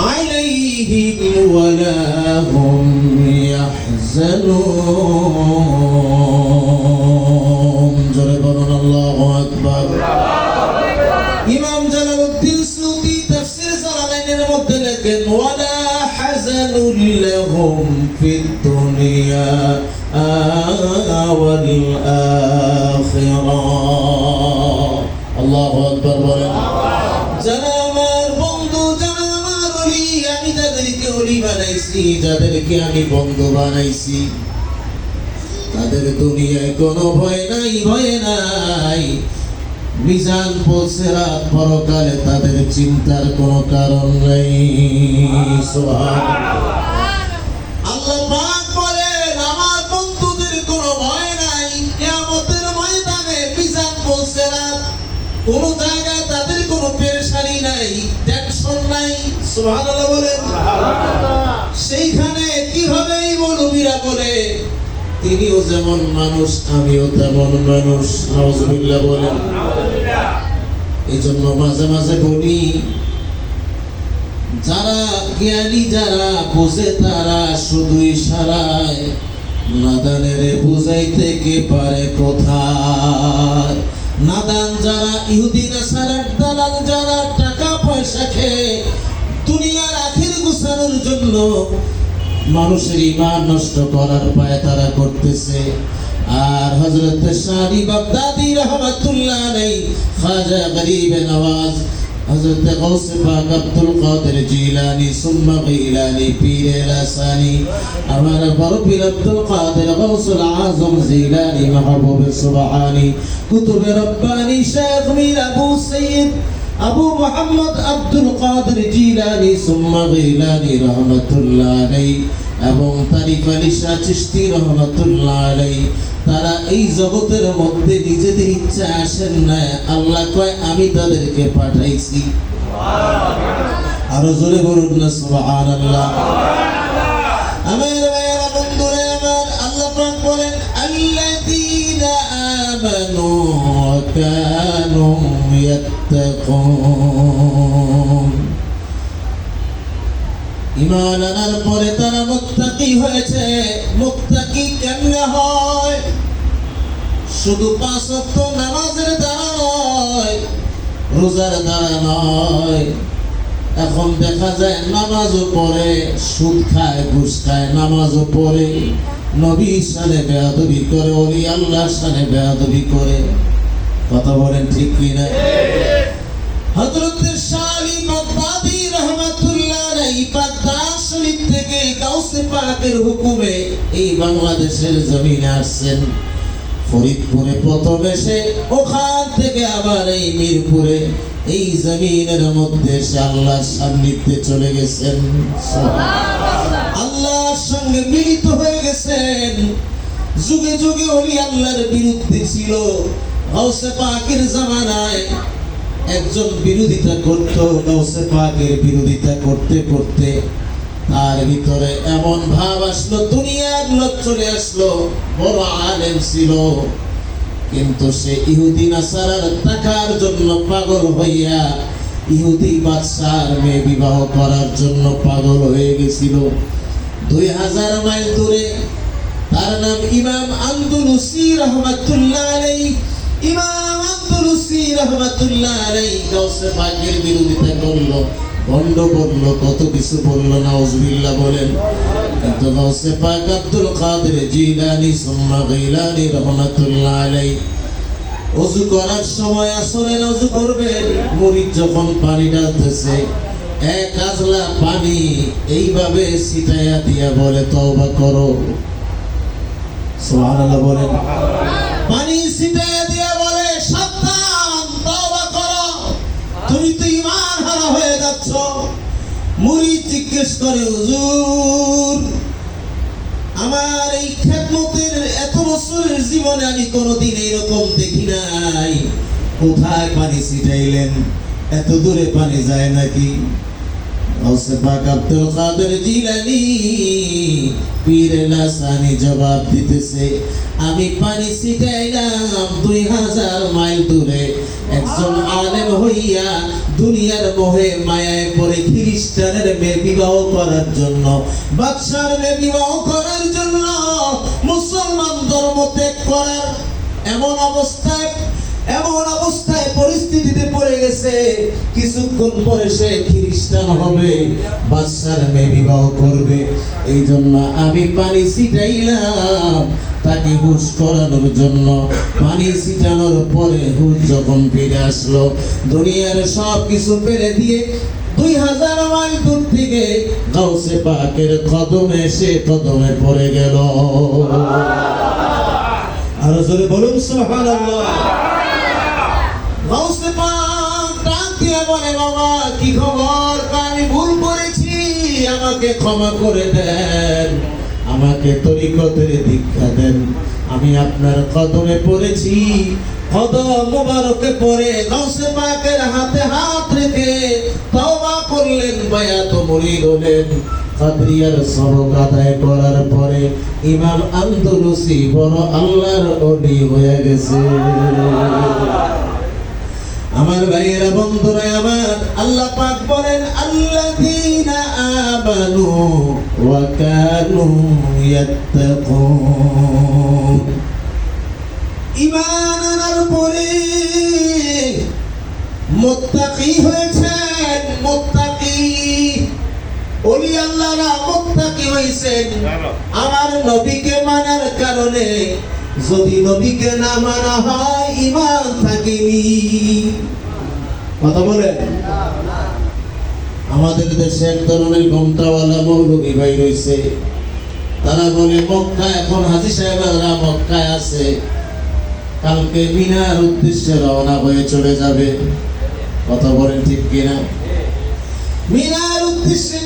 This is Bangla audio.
عليهم ولا هم يحزنون جربنا الله أكبر إمام جلال الدين سيوطي تفسير জালালাইনের মধ্যে লেখেন ولا حزن لهم في الدنيا والآخرة الله أكبر বলেন যারা আমার বন্ধু যারা আমার ওলি আমি তাদেরকে ওলি বানাইছি যাদেরকে আমি বন্ধু বানাইছি তাদের দুনিয়ায় কোনো ভয় নাই মিজান পৌঁছেরাত পরকালে তাদের চিন্তার কোনো কারণ নেই সুবহানাল্লাহ আল্লাহ পাক বলেন আমার বন্ধুদের কোনো ভয় নাই কিয়ামতের ময়দানে মিজান পৌঁছেরাত কোন জায়গায় তাদের কোনো পেরেশানি নাই টেনশন নাই সুবহানাল্লাহ বলেন সেইখানে কিভাবে এই মৌলবীরা বলে তিনিও যেমন মানুষ আমিও তেমন মানুষ নাউজুবিল্লাহ বলেন এইজন্য মাঝে মাঝে বলি যারা জ্ঞানী যারা বোঝে তারা শুধু ইশারায় নাদানের বুঝাইতে কে পারে কোথায় নাদান যারা ইহুদি নাসারার দালাল যারা টাকা পয়সা খেয়ে দুনিয়ার আখির গুছানোর জন্য মানুষের ঈমান নষ্ট করার পায় তারা করতেছে আর হযরত শাহি বাগদাদি রাহমাতুল্লাহ আলাইহি খাজা গরিব নওয়াজ হযরত গাউস পাক আব্দুল কাদের জিলানী সুম্মা গিলানী পীর লাসানী আমার বড় পীর আব্দুল কাদের গাউসুল আযম জিলানী মাহবুব সুবহানী কুতুব রব্বানী শেখ মীর আবু সৈয়দ আবু মুহাম্মদ আব্দুল কাদের জিলানী সুম্মা গিলানী রাহমাতুল্লাহ আলাইহি এবং তারিক আলী শাহ চিশতি রাহমাতুল্লাহ আলাইহি তারা এই জগতের মধ্যে নিজেদের ইচ্ছা আসেন না আল্লাহ কয় আমি তাদেরকে পাঠাইছি সুবহানাল্লাহ আর জোরে বলুন না সুবহানাল্লাহ আমার ভাইয়েরা বন্ধুরা আমার আল্লাহ পাক বলেন আল্লাযীনা আমানু ওয়া কানু ইয়াত্তাকুন ঈমান আনার পরে তারা মুত্তাকি হয়েছে মুত্তাকি কেমনে হয় শুধু পাঁচ ওয়াক্ত নামাজের দ্বারা নয় রোজার দ্বারা নয় এখন দেখা যায় নামাজও পড়ে সুদ খায় ঘুষ খায় নামাজও পড়ে নবীর শানে বেয়াদবি করে ওলি আল্লাহর শানে বেয়াদবি করে কথা বলেন ঠিক কি না হযরত শাহি বাগদাদি রাহমাতুল্লাহ আলাইহি বাগদাদ শরীফ থেকে গাউসে পাকের হুকুমে এই বাংলাদেশের জমিনে আসছেন ফরিদপুরে প্রথম এসে ওখান থেকে আবার এই মিরপুরে এই জমিনের মধ্যে এসে আল্লাহর সান্নিধ্যে চলে গেছেন সুবহানাল্লাহ আল্লাহর সঙ্গে মিলিত হয়ে গেছেন যুগে যুগে ওলি আল্লাহর বিরুদ্ধে ছিল গাউসে পাকের জামানায় একজন বিরোধিতা করত গাউসে পাকের বিরোধিতা করতে করতে তার ভিতরে এমন ভাব আসলো দুনিয়ার লোক চলে আসলো বড় আলেম ছিল কিন্তু সে ইহুদি নাসারার টাকার জন্য পাগল হইয়া ইহুদি বাদশার মেয়ে বিবাহ করার জন্য পাগল হয়ে গেছিল 2000 মাইল দূরে তার নাম ইমাম আন্দলুসি রাহমাতুল্লাহ আলাইহি ইমাম আন্দলুসি রাহমাতুল্লাহ আলাইহি গাউসে পাকের বিরোধিতা করলো বন্ধ করলো কত কিছু বললো নাউজুবিল্লাহ বলেন কিন্তু গাউসে পাক আব্দুল কাদের জিলানী সুম্মা গিলানী রাহমাতুল্লাহ আলাইহি ওযু করার সময় আসরে ওযু করবেন মুরিদ যখন পানি ঢালতেছে এক আজলা পানি এইভাবে ছিটায়া দিয়া বলে তওবা করো সুবহানাল্লাহ বলেন পানি ছিটায়া দিয়া বলে সাবধান তওবা করো তুমি তো ঈমান হারা হয়ে যাচ্ছ মুরিদ জিজ্ঞেস করে হুজুর আমার এই খেদমতের এত বছরের জীবনে আমি কোনোদিন এরকম দেখি নাই কোথায় পানি ছিটাইলেন এত দূরে পানি যায় নাকি গাউসে পাক আব্দুল কাদের জিলানী পীর লাসানি জবাব দিতেছে, আমি পানি ছিটাইলাম 2000 মাইল দূরে, একজন আলেম হইয়া দুনিয়ার মোহে মায়ায় পড়ে খ্রিস্টানের মেয়ে বিবাহ করার জন্য, বাদশার মেয়ে বিবাহ করার জন্য, মুসলমান ধর্ম ত্যাগ করার এমন অবস্থায় পরিস্থিতিতে পড়ে গেছে, কিছুক্ষণ পরে সে খ্রিস্টান হবে, বাদশার মেয়ে বিবাহ করবে। এই জন্য আমি পানি ছিটাইলাম তাকে হুশ করানোর জন্য। পানি ছিটানোর পরে হুশ যখন ফিরে আসলো, দুনিয়ার সব কিছু ফেলে দিয়ে 2000 মাইল দূর থেকে গাউসে পাকের কদমে সে কদমে পড়ে গেল। আর জোরে বলুন সুবহানাল্লাহ। গাউসে পাক ডাক দিয়ে বলে, বাবা কি খবর? আমি ভুল করেছি, আমাকে ক্ষমা করে দেন, আমাকে তরিকতের দীক্ষা দেন। আমি আপনার কদমে পড়েছি। কদম মোবারকে পড়ে গাউসে পাকের হাতে হাত রেখে তওবা করলেন, বায়াত মুরিদ হলেন। কাদরিয়ার সবক আদায় করার পরে ইমাম আন্দলুসি বড় আল্লাহর ওলি হয়ে গেছে। আমার ভাইয়েরা, বন্ধুরা আমার, আল্লাহ পাক বলেন, আল্লাযীনা আমানু ওয়া কানু ইয়াত্তাকুন। ঈমান আনার পরে মুত্তাকি হয়েছেন, মুত্তাকি ওলি আল্লাহরা মুত্তাকি হয়েছেন আমার নবীকে মানার কারণে। যদি নবীকে না মানা হয়, ঈমান থাকেনি। কথা বলেন। আমাদের দেশে এক ধরনের ঘোমটাওয়ালা মৌলভী ভাই রয়েছে, তারা বলে মক্কা, এখন হাজী সাহেবরা মক্কায় আছে, কালকে মিনার উদ্দেশ্যে রওনা হয়ে চলে যাবে। কথা বলেন ঠিক কিনা? মিনার উদ্দেশ্যে